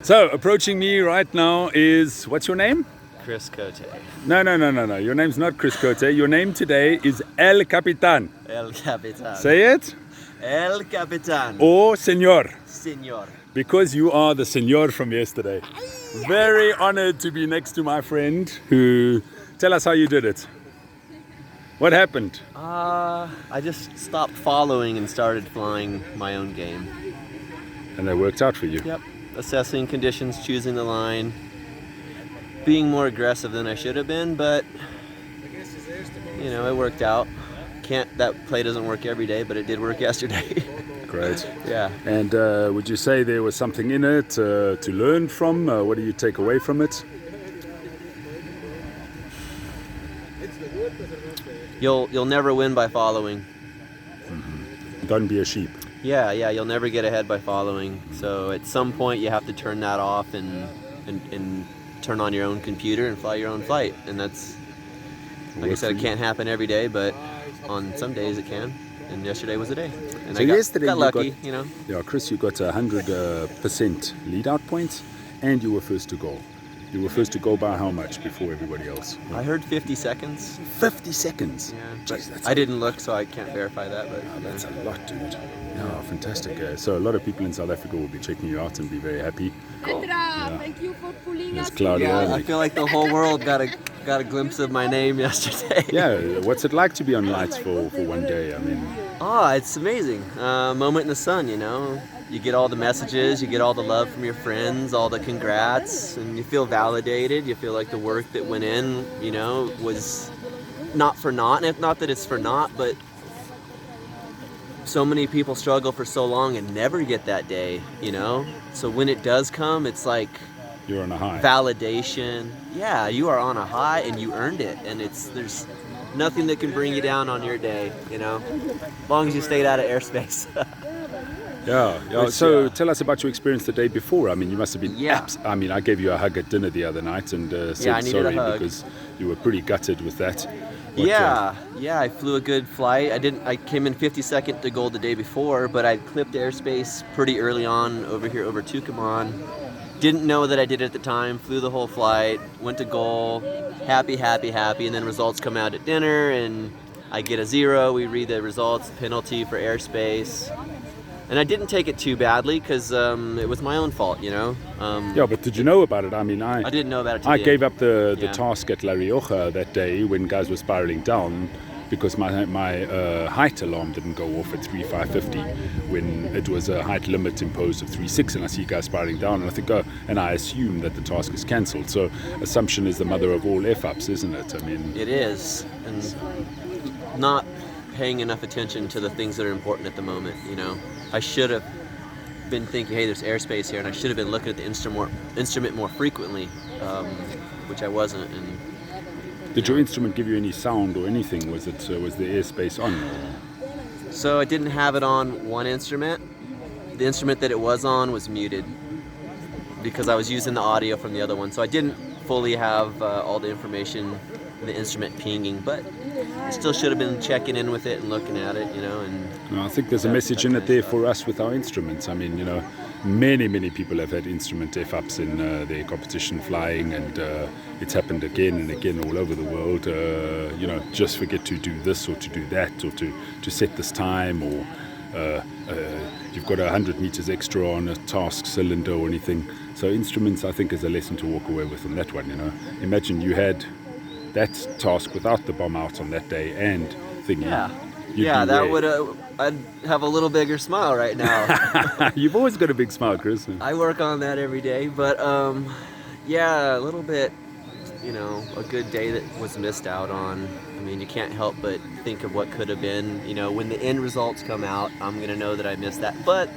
So, approaching me right now is, what's your name? Chris Cote. No. Your name's not Chris Cote. Your name today is El Capitan. El Capitan. Say it. El Capitan. Or Señor. Señor. Because you are the Señor from yesterday. Very honored to be next to my friend who... Tell us how you did it. What happened? I just stopped following and started flying my own game. And that worked out for you. Yep. Assessing conditions, choosing the line, being more aggressive than I should have been, but you know, it worked out. That play doesn't work every day, but it did work yesterday. Great. Yeah. And would you say there was something in it to learn from? What do you take away from it? You'll never win by following. Mm-hmm. Don't be a sheep. Yeah, you'll never get ahead by following. So at some point you have to turn that off and turn on your own computer and fly your own flight. And that's, like I said, it can't happen every day, but on some days it can. And yesterday was the day. And so I yesterday got lucky, you know. Yeah, Chris, you got 100% lead-out points, and you were first to go. You were first to go by how much before everybody else? I heard 50 seconds. 50 seconds? Yeah, Jeez, I didn't look, so I can't verify that. But that's a lot, dude. Yeah, fantastic. So a lot of people in South Africa will be checking you out and be very happy. Thank you for pulling There's us. Claudia. Yeah, I feel like the whole world got a glimpse of my name yesterday. Yeah, what's it like to be on lights for one day? I mean... It's amazing. Moment in the sun, you know. You get all the messages, you get all the love from your friends, all the congrats, and you feel validated. You feel like the work that went in, you know, was not for naught. And not that it's for naught, but so many people struggle for so long and never get that day, you know. So when it does come, it's like you're on a high. Validation. Yeah, you are on a high and you earned it. And there's nothing that can bring you down on your day, you know, as long as you stayed out of airspace. Yeah. So tell us about your experience the day before. I mean, you must have been I mean, I gave you a hug at dinner the other night and said sorry because you were pretty gutted with that. I flew a good flight. I came in 52nd to goal the day before, but I clipped airspace pretty early on over here over Tucumán. Didn't know that I did it at the time. Flew the whole flight, went to goal, happy, and then results come out at dinner and I get a 0. We read the results, penalty for airspace. And I didn't take it too badly because it was my own fault, you know. Yeah, but did you know about it? I mean, I didn't know about it. I gave up the task at La Rioja that day when guys were spiraling down because my height alarm didn't go off at 3,550 when it was a height limit imposed of 3,600, and I see guys spiraling down and I think, and I assume that the task is cancelled. So assumption is the mother of all F-ups, isn't it? I mean, it is, and not paying enough attention to the things that are important at the moment, you know. I should have been thinking, hey, there's airspace here, and I should have been looking at the instrument more frequently, which I wasn't. And did your instrument give you any sound or anything? Was the airspace on? Or? So I didn't have it on one instrument. The instrument that it was on was muted because I was using the audio from the other one, so I didn't fully have all the information, the instrument pinging, but I still should have been checking in with it and looking at it, you know. And I think there's a message in it there for us with our instruments. I mean, you know, many people have had instrument F-ups in their competition flying, and it's happened again and again all over the world. You know, just forget to do this or to do that or to set this time, or you've got 100 meters extra on a task cylinder or anything. So instruments, I think, is a lesson to walk away with on that one, you know. Imagine you had that task without the bomb out on that day and thinking, that would I'd have a little bigger smile right now. You've always got a big smile, Chris. I work on that every day, but a little bit, you know, a good day that was missed out on. I mean, you can't help but think of what could have been. You know, when the end results come out, I'm gonna know that I missed that. But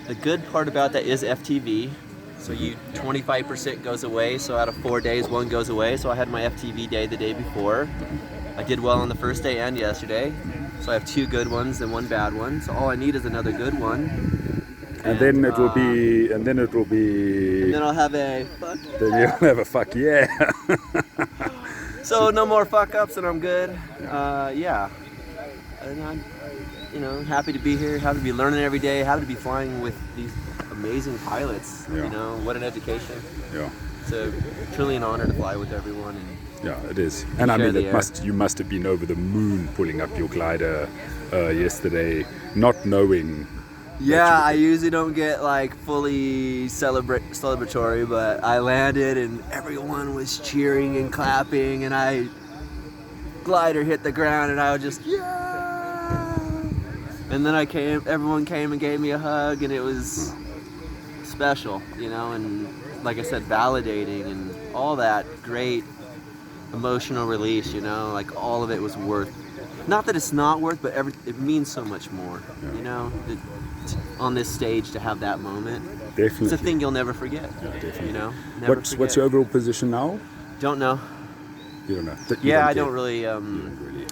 the good part about that is FTV. So 25% goes away, so out of 4 days, 1 goes away. So I had my FTV day the day before. I did well on the first day and yesterday. So I have 2 good ones and 1 bad one. So all I need is another good one. And then it will be... And then I'll have a fuck. Then you'll have a fuck, yeah. So no more fuck ups and I'm good. And I'm, you know, happy to be here, happy to be learning every day, happy to be flying with these amazing pilots. Yeah. You know, what an education. Yeah. It's truly an honor to fly with everyone. And Yeah, it is. And I share mean, the air. you must have been over the moon pulling up your glider yesterday, not knowing. yeah, I usually don't get like fully celebratory, but I landed and everyone was cheering and clapping, and glider hit the ground, and I was just and then everyone came and gave me a hug, and it was special, you know, and like I said, validating and all that great emotional release, you know, like all of it was worth. Not that it's not worth, but it means so much more, you know, on this stage to have that moment. Definitely. It's a thing you'll never forget. Yeah, definitely. You know, never What's forget. your overall position now? Don't know. You don't know. Yeah, I care. don't really. Really.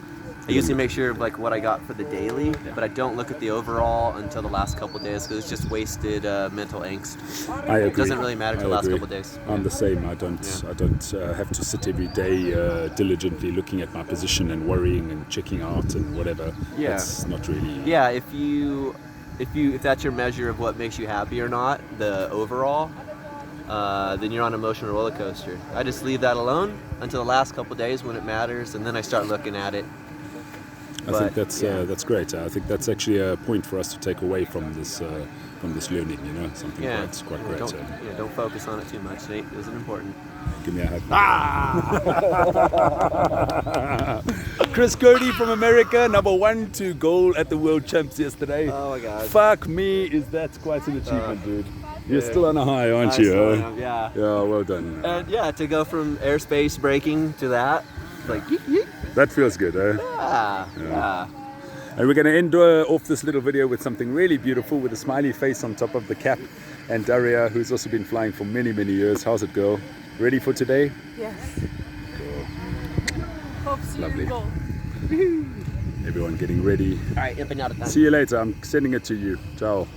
I usually make sure of like what I got for the daily, but I don't look at the overall until the last couple of days because it's just wasted mental angst. I agree. It doesn't really matter till the last agree. couple of days. I'm the same. I don't have to sit every day diligently looking at my position and worrying and checking out and whatever. Yeah. That's not really. Yeah, if that's your measure of what makes you happy or not, the overall, then you're on an emotional roller coaster. I just leave that alone until the last couple of days when it matters, and then I start looking at it. I think that's great. I think that's actually a point for us to take away from this learning. You know, something that's quite great. Don't focus on it too much, Nate. It isn't important. Give me a hug. Chris Cody from America, number 1 to goal at the World Champs yesterday. Oh my God. Fuck me, that's quite an achievement, dude. You're still on a high, aren't you? still am, yeah. Yeah, well done. And yeah, to go from airspace braking to that, like yeet, yeet. That feels good, eh? Yeah. And we're going to end off this little video with something really beautiful with a smiley face on top of the cap. And Daria, who's also been flying for many, many years. How's it, girl? Ready for today? Yes. Cool. Hope see Lovely. you go. Everyone getting ready. All right, up and out of time. See you later. I'm sending it to you. Ciao.